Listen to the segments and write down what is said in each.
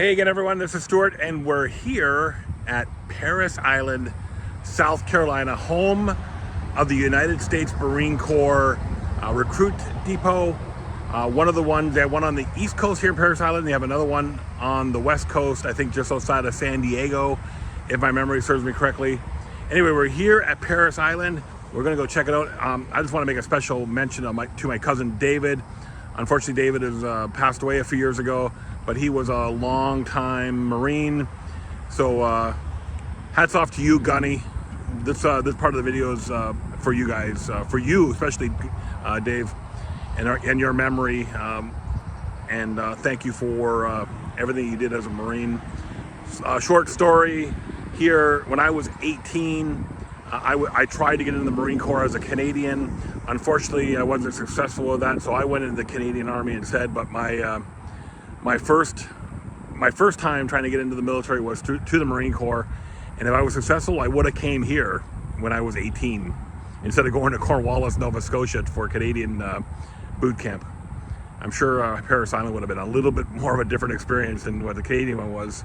Hey again, everyone, this is Stuart, and we're here at Parris Island, South Carolina, home of the United States Marine Corps recruit depot. One of the ones, they have one on the East Coast here in Parris Island. They have another one on the West Coast, I think just outside of San Diego, if my memory serves me correctly. Anyway, we're here at Parris Island. We're gonna go check it out. I just wanna make a special mention to my cousin David. Unfortunately, David has passed away a few years ago, but he was a long-time Marine. So hats off to you, Gunny. This part of the video is for you guys, for you especially, Dave, and your memory. And thank you for everything you did as a Marine. Short story here, when I was 18, I tried to get into the Marine Corps as a Canadian. Unfortunately, I wasn't successful with that, so I went into the Canadian Army instead. But my first time trying to get into the military was to the Marine Corps, and if I was successful, I would have came here when I was 18 instead of going to Cornwallis, Nova Scotia for Canadian boot camp. I'm sure Parris Island would have been a little bit more of a different experience than what the Canadian one was.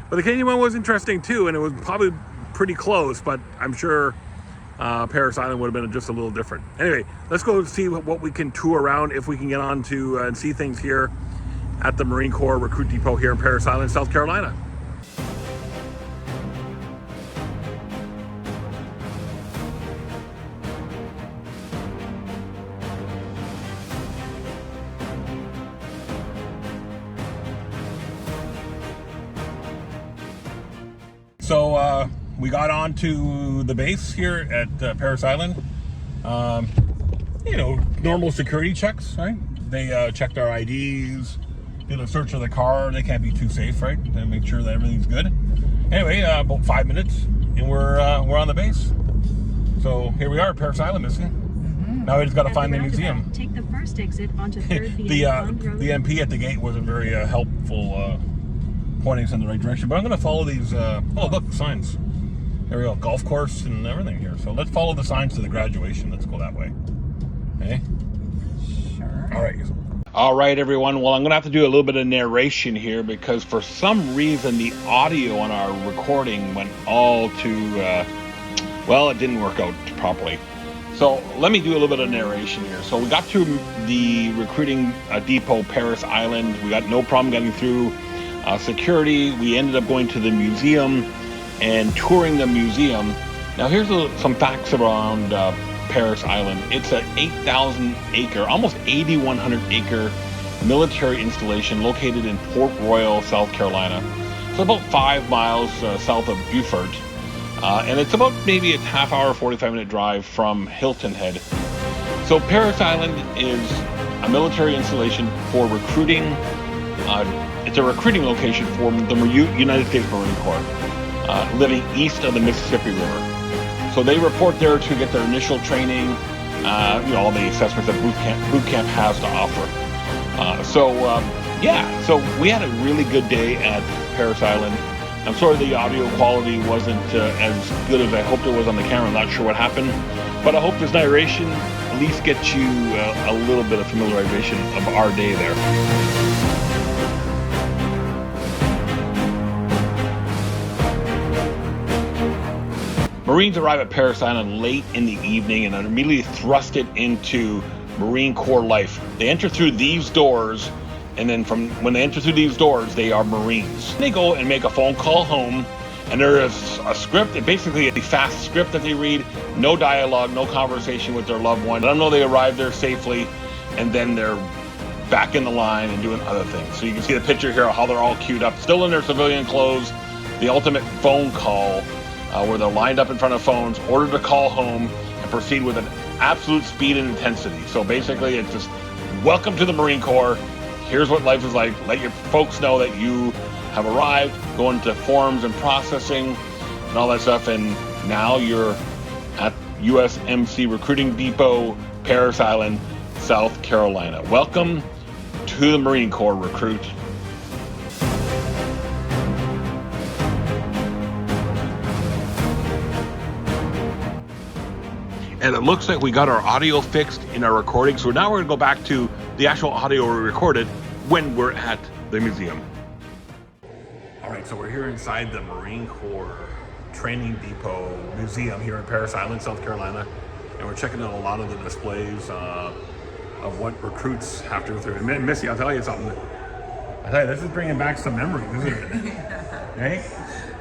But the Canadian one was interesting too, and it was probably pretty close, but I'm sure Parris Island would have been just a little different. Anyway, let's go see what we can tour around, if we can get on to and see things here at the Marine Corps Recruit Depot here in Parris Island, South Carolina. So we got on to the base here at Parris Island. You know, normal security checks, right? They checked our IDs, did a search of the car. They can't be too safe, right? And make sure that everything's good. Anyway, about 5 minutes, and we're on the base. So here we are at Parris Island, Missy. Now we just got to find the museum. Take the first exit onto 3rd the MP at the gate wasn't very helpful, pointing us in the right direction. But I'm going to follow these. Oh, look, signs. There we go, golf course and everything here. So let's follow the signs to the graduation. Let's go that way. Okay. Sure. All right, everyone. Well, I'm going to have to do a little bit of narration here because for some reason the audio on our recording went all to, well, it didn't work out properly. So let me do a little bit of narration here. So we got to the recruiting depot, Parris Island. We got no problem getting through security. We ended up going to the museum and touring the museum. Now here's some facts around Parris Island. It's an 8,000 acre, almost 8,100 acre military installation located in Port Royal, South Carolina. It's about 5 miles south of Beaufort. And it's about maybe a half hour, 45-minute drive from Hilton Head. So Parris Island is a military installation for recruiting. It's a recruiting location for the United States Marine Corps, living east of the Mississippi River. So they report there to get their initial training, you know, all the assessments that boot camp has to offer. Yeah, so we had a really good day at Parris Island. I'm sorry the audio quality wasn't as good as I hoped it was on the camera. I'm not sure what happened, but I hope this narration at least gets you a little bit of familiarization of our day there. Marines arrive at Parris Island late in the evening and are immediately thrusted into Marine Corps life. They enter through these doors, and then when they enter through these doors, they are Marines. They go and make a phone call home, and there is a script, basically a fast script that they read, no dialogue, no conversation with their loved one. Let them know they arrived there safely, and then they're back in the line and doing other things. So you can see the picture here of how they're all queued up, still in their civilian clothes, the ultimate phone call, where they're lined up in front of phones, ordered to call home, and proceed with an absolute speed and intensity. So basically, it's just, welcome to the Marine Corps. Here's what life is like. Let your folks know that you have arrived, go into forms and processing and all that stuff. And now you're at USMC Recruiting Depot, Parris Island, South Carolina. Welcome to the Marine Corps, recruit. And it looks like we got our audio fixed in our recording. So now we're gonna go back to the actual audio we recorded when we're at the museum. All right, so we're here inside the Marine Corps Training Depot Museum here in Parris Island, South Carolina, and we're checking out a lot of the displays of what recruits have to go through. And Missy, I'll tell you something. I tell you, this is bringing back some memories, isn't it? Right?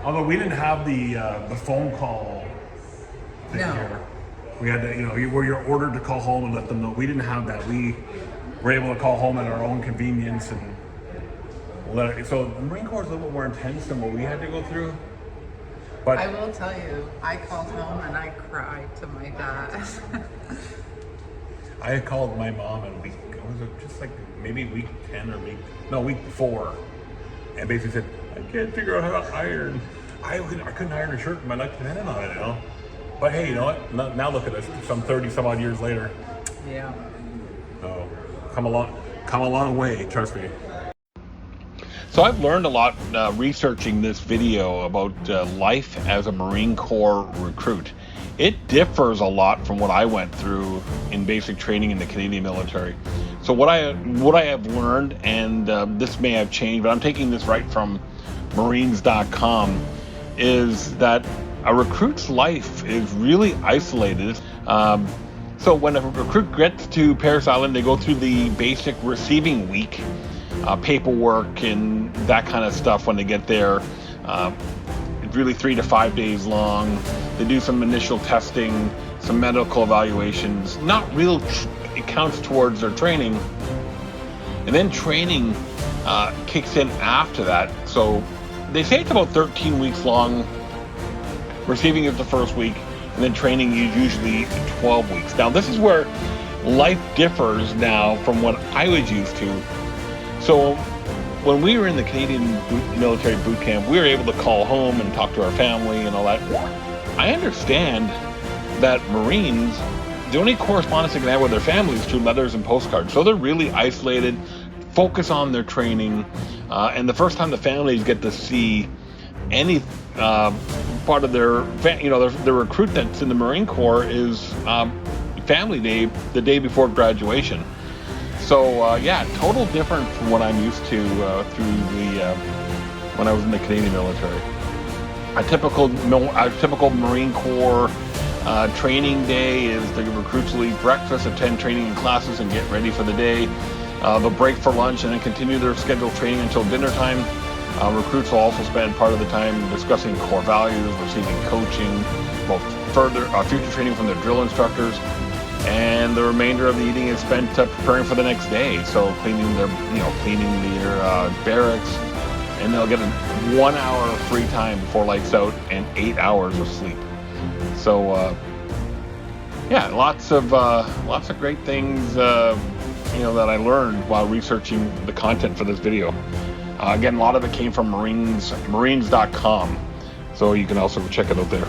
Although we didn't have the phone call thing here. We had to, where you're ordered to call home and let them know. We didn't have that. We were able to call home at our own convenience and so the Marine Corps is a little bit more intense than what we had to go through. But I will tell you, I called home and I cried to my dad. I had called my mom in week, was it just like maybe week 10 or week 4, and basically said, I can't figure out how to iron. I couldn't iron a shirt and my life depended on it, But hey, you know what? Now look at us, some 30 some odd years later. Yeah. Oh, come a long way, trust me. So I've learned a lot researching this video about life as a Marine Corps recruit. It differs a lot from what I went through in basic training in the Canadian military. So what I have learned, and this may have changed, but I'm taking this right from Marines.com, is that a recruit's life is really isolated. So when a recruit gets to Parris Island, they go through the basic receiving week. Paperwork and that kind of stuff when they get there. It's really 3 to 5 days long. They do some initial testing, some medical evaluations. It counts towards their training. And then training kicks in after that. So they say it's about 13 weeks long. Receiving is the first week, and then training is usually 12 weeks. Now this is where life differs now from what I was used to. So when we were in the Canadian military boot camp, we were able to call home and talk to our family and all that. I understand that Marines, the only correspondence they can have with their families is through letters and postcards. So they're really isolated, focus on their training, and the first time the families get to see any part of their recruit that's in the Marine Corps is family day, the day before graduation. So total different from what I'm used to when I was in the Canadian military. A typical Marine Corps training day is the recruits will eat breakfast, attend training and classes, and get ready for the day. They'll break for lunch and then continue their scheduled training until dinner time. Recruits will also spend part of the time discussing core values, receiving coaching, both further future training from their drill instructors. And the remainder of the eating is spent preparing for the next day. So cleaning their barracks, and they'll get 1 hour free time before lights out and 8 hours of sleep. So lots of great things that I learned while researching the content for this video. Again, a lot of it came from Marines.com, so you can also check it out there.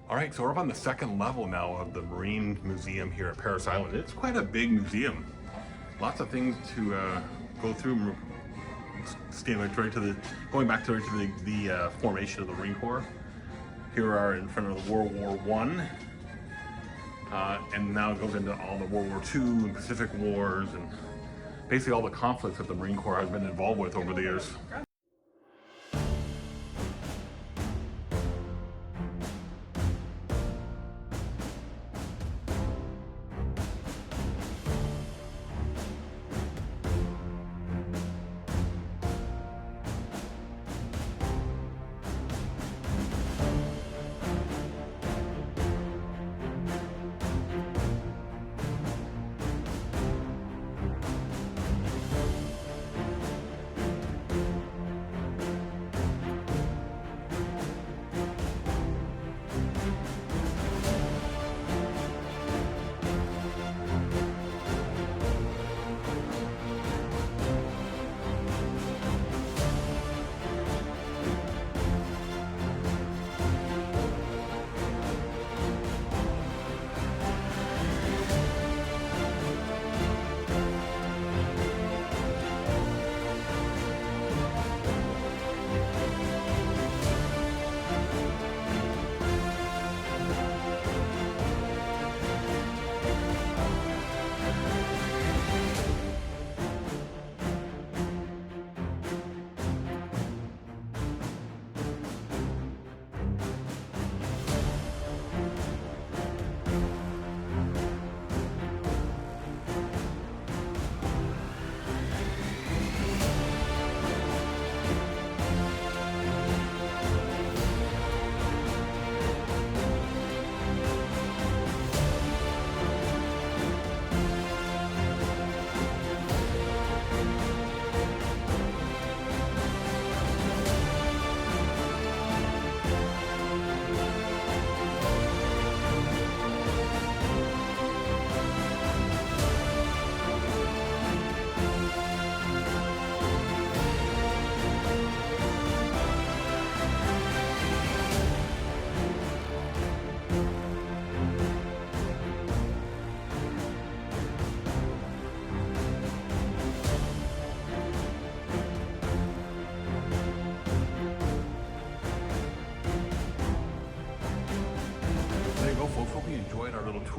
All right, so we're up on the second level now of the Marine Museum here at Parris Island. It's quite a big museum. Lots of things to go through. Going back to the formation of the Marine Corps. Here we are in front of the World War I, and now it goes into all the World War II and Pacific Wars and basically all the conflicts that the Marine Corps has been involved with over the years.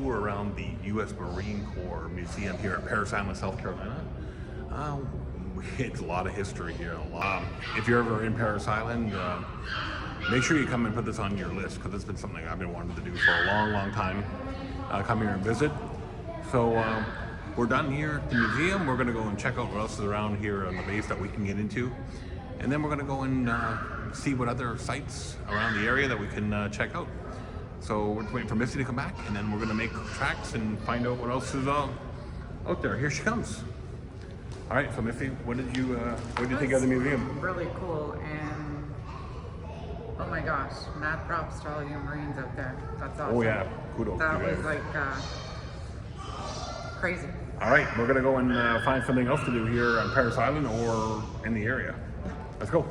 tour around the U.S. Marine Corps Museum here at Parris Island, South Carolina. It's a lot of history here. If you're ever in Parris Island, make sure you come and put this on your list, because it's been something I've been wanting to do for a long time. Come here and visit. So we're done here at the museum. We're going to go and check out what else is around here on the base that we can get into. And then we're going to go and see what other sites around the area that we can check out. So we're just waiting for Missy to come back, and then we're going to make tracks and find out what else is out there. Here she comes. All right, so Missy, what did you think of the museum? Really cool, and oh my gosh, mad props to all you Marines out there. That's awesome. Oh yeah, kudos. That to you was guys. like crazy. All right, we're going to go and find something else to do here on Parris Island or in the area. Let's go.